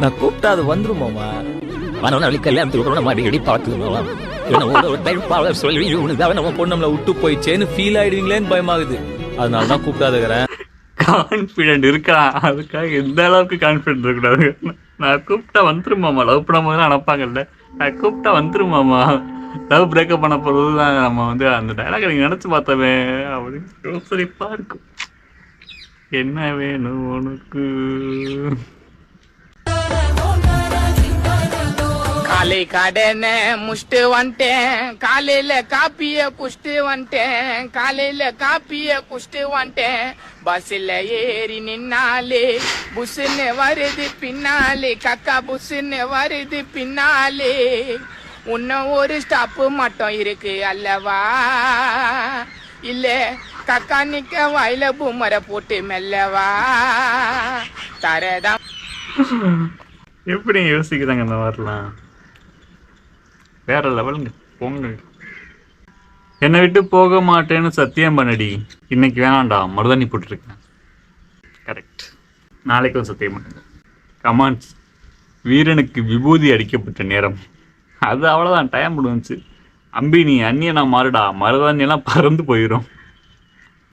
நான் கூப்பிட்டா அது வந்துருமாமா? சொல்லி நம்ம பொண்ணு நம்மளை விட்டு போயிச்சேன்னு ஃபீல் ஆயிடுவீங்களேன்னு பயமாகுது. அதனாலதான் கூப்பிட்டாதுக்கிறேன். கான்ஃபிடென்ட் இருக்கா? அதுக்காக எந்த அளவுக்கு கான்ஃபிடென்ட் இருக்கக்கூடாது. நான் கூப்பிட்டா வந்துருமாமா. லவ் பண்ணும்போது தான் நினைப்பாங்கல்ல, நான் கூப்பிட்டா வந்துருமாமா. லவ் பிரேக்கப் பண்ண போகிறது தான் நம்ம வந்து அந்த டைலாக் நீங்கள் நினச்சி பார்த்தவே அப்படின்னு யோசனைப்பா இருக்கும். என்ன வேணும் உனக்கு? காலை கடனை முஷ்டு வந்துட்டேன், காலையில காப்பிய குஷ்டு வந்துட்டேன், காலையில காப்பிய குஷ்டு வந்துட்டேன். பஸ்ல ஏறி நின்னாலே புஸ்ன்னு வருது பின்னாலே, கக்கா புஸ்ன்னு வருது பின்னாலே. இன்னும் ஒரு ஸ்டாப்பு மட்டும் இருக்கு அல்லவா? இல்ல கக்கா நிக்க வாயில பூமர போட்டு மெல்லவா தரதான். எப்படி யோசிக்கிறாங்க இந்த மாதிரிலாம்? வேற லெவலுங்க. போங்க. என்னை விட்டு போக மாட்டேன்னு சத்தியம் பண்ணடி. இன்னைக்கு வேணாண்டா, மருதாணி போட்டுருக்கேன். கரெக்ட். நாளைக்கும் சத்தியம் பண்ணுங்க. கமான்ஸ். வீரனுக்கு விபூதி அடிக்கப்பட்ட நேரம். அது அவ்வளோதான், டைம் முடிஞ்சிச்சு. அம்பி நீ அந்நியனா மாறுடா, மருதாணி எல்லாம் பறந்து போயிடும்.